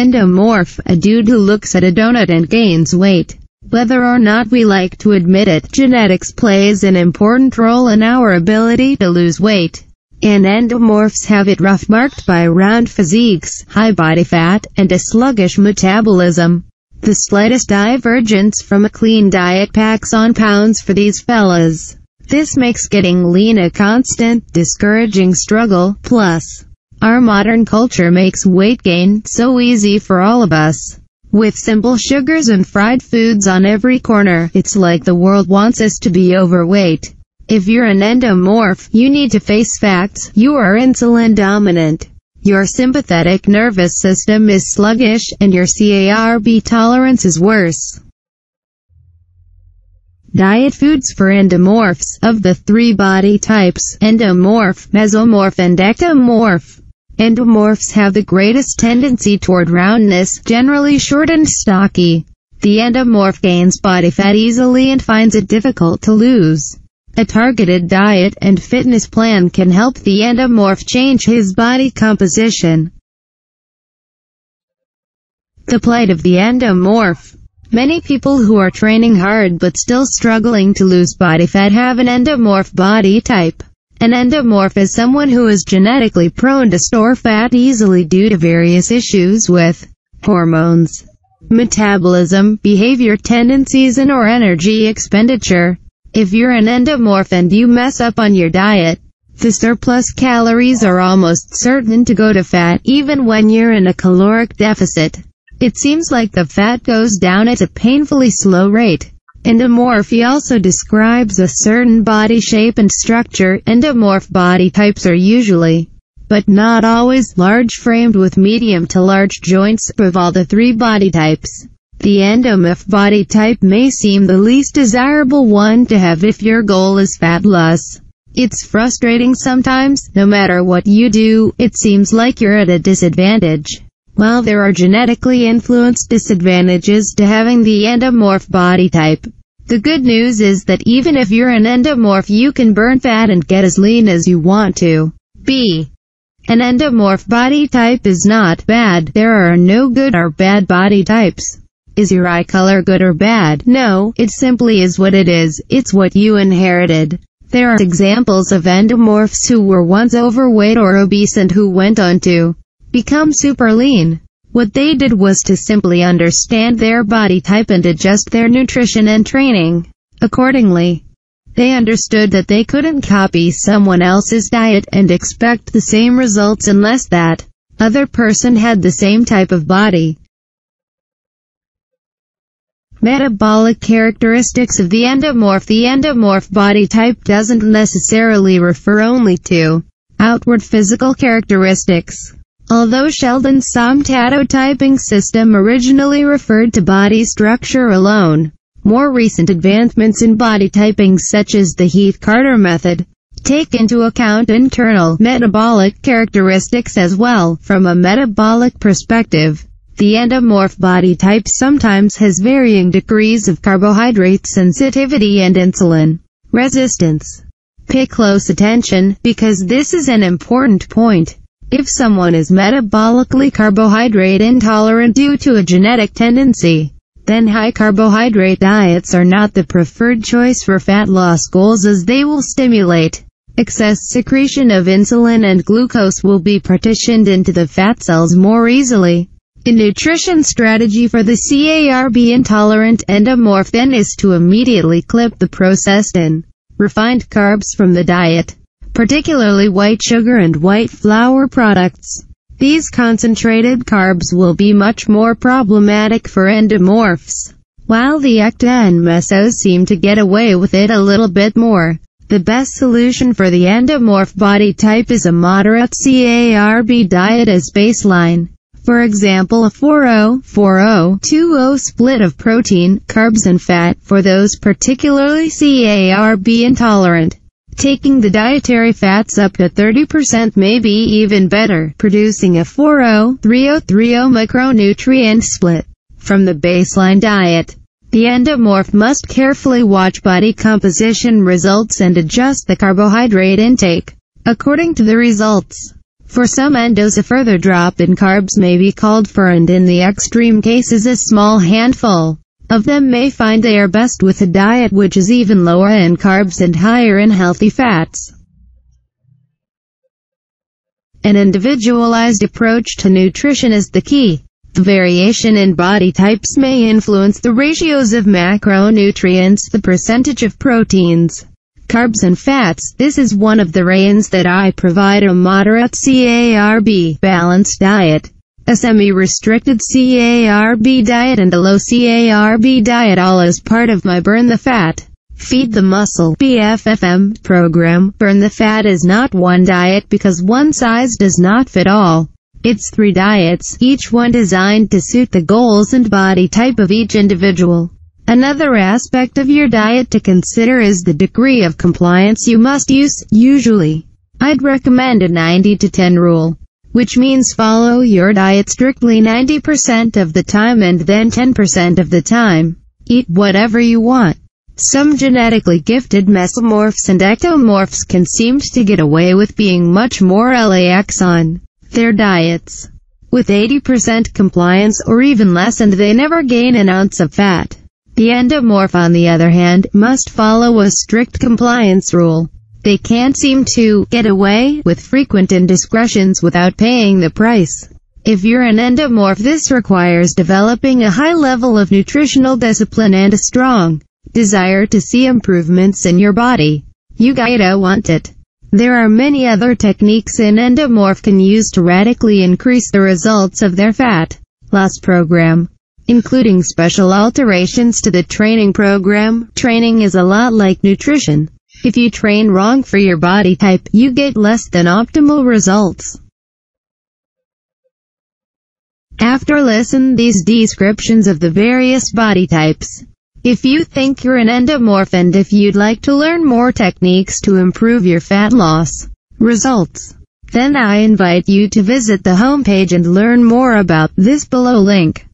endomorph, a dude who looks at a donut and gains weight. Whether or not we like to admit it, genetics plays an important role in our ability to lose weight. And endomorphs have it rough, marked by round physiques, high body fat, and a sluggish metabolism. The slightest divergence from a clean diet packs on pounds for these fellas. This makes getting lean a constant, discouraging struggle. Plus, our modern culture makes weight gain so easy for all of us. With simple sugars and fried foods on every corner, it's like the world wants us to be overweight. If you're an endomorph, you need to face facts. You are insulin dominant. Your sympathetic nervous system is sluggish, and your CARB tolerance is worse. Diet foods for endomorphs. Of the three body types, endomorph, mesomorph and ectomorph, endomorphs have the greatest tendency toward roundness, generally short and stocky. The endomorph gains body fat easily and finds it difficult to lose. A targeted diet and fitness plan can help the endomorph change his body composition. The plight of the endomorph. Many people who are training hard but still struggling to lose body fat have an endomorph body type. An endomorph is someone who is genetically prone to store fat easily due to various issues with hormones, metabolism, behavior tendencies, and/or energy expenditure. If you're an endomorph and you mess up on your diet, the surplus calories are almost certain to go to fat, even when you're in a caloric deficit. It seems like the fat goes down at a painfully slow rate. Endomorphy also describes a certain body shape and structure. Endomorph body types are usually, but not always, large-framed with medium to large joints. Of all the three body types, the endomorph body type may seem the least desirable one to have if your goal is fat loss. It's frustrating sometimes. No matter what you do, it seems like you're at a disadvantage. While there are genetically influenced disadvantages to having the endomorph body type, the good news is that even if you're an endomorph, you can burn fat and get as lean as you want to be. An endomorph body type is not bad. There are no good or bad body types. Is your eye color good or bad? No, it simply is what it is. It's what you inherited. There are examples of endomorphs who were once overweight or obese and who went on to become super lean. What they did was to simply understand their body type and adjust their nutrition and training accordingly. They understood that they couldn't copy someone else's diet and expect the same results unless that other person had the same type of body. Metabolic characteristics of the endomorph. The endomorph body type doesn't necessarily refer only to outward physical characteristics. Although Sheldon's somatotyping system originally referred to body structure alone, more recent advancements in body typing such as the Heath-Carter method take into account internal metabolic characteristics as well. From a metabolic perspective, the endomorph body type sometimes has varying degrees of carbohydrate sensitivity and insulin resistance. Pay close attention, because this is an important point. If someone is metabolically carbohydrate intolerant due to a genetic tendency, then high-carbohydrate diets are not the preferred choice for fat loss goals, as they will stimulate excess secretion of insulin and glucose will be partitioned into the fat cells more easily. A nutrition strategy for the CARB-intolerant endomorph then is to immediately clip the processed and refined carbs from the diet, particularly white sugar and white flour products. These concentrated carbs will be much more problematic for endomorphs. While the ecta and mesos seem to get away with it a little bit more, the best solution for the endomorph body type is a moderate CARB diet as baseline. For example, a 40-40-20 split of protein, carbs and fat for those particularly CARB intolerant. Taking the dietary fats up to 30% may be even better, producing a 40-30-30 micronutrient split from the baseline diet. The endomorph must carefully watch body composition results and adjust the carbohydrate intake according to the results. For some endos, a further drop in carbs may be called for, and in the extreme cases a small handful of them may find they are best with a diet which is even lower in carbs and higher in healthy fats. An individualized approach to nutrition is the key. The variation in body types may influence the ratios of macronutrients, the percentage of proteins, carbs and fats. This is one of the reasons that I provide a moderate carb balanced diet, a semi-restricted carb diet, and a low carb diet, all as part of my Burn the Fat, Feed the Muscle (BFFM) program. Burn the Fat is not one diet because one size does not fit all. It's 3 diets, each one designed to suit the goals and body type of each individual. Another aspect of your diet to consider is the degree of compliance you must use. Usually, I'd recommend a 90-10 rule, which means follow your diet strictly 90% of the time and then 10% of the time eat whatever you want. Some genetically gifted mesomorphs and ectomorphs can seem to get away with being much more lax on their diets, with 80% compliance or even less, and they never gain an ounce of fat. The endomorph, on the other hand, must follow a strict compliance rule. They can't seem to get away with frequent indiscretions without paying the price. If you're an endomorph, this requires developing a high level of nutritional discipline and a strong desire to see improvements in your body. You gotta want it. There are many other techniques an endomorph can use to radically increase the results of their fat loss program, including special alterations to the training program. Training is a lot like nutrition. If you train wrong for your body type, you get less than optimal results. After listening these descriptions of the various body types, if you think you're an endomorph and if you'd like to learn more techniques to improve your fat loss results, then I invite you to visit the homepage and learn more about this below link.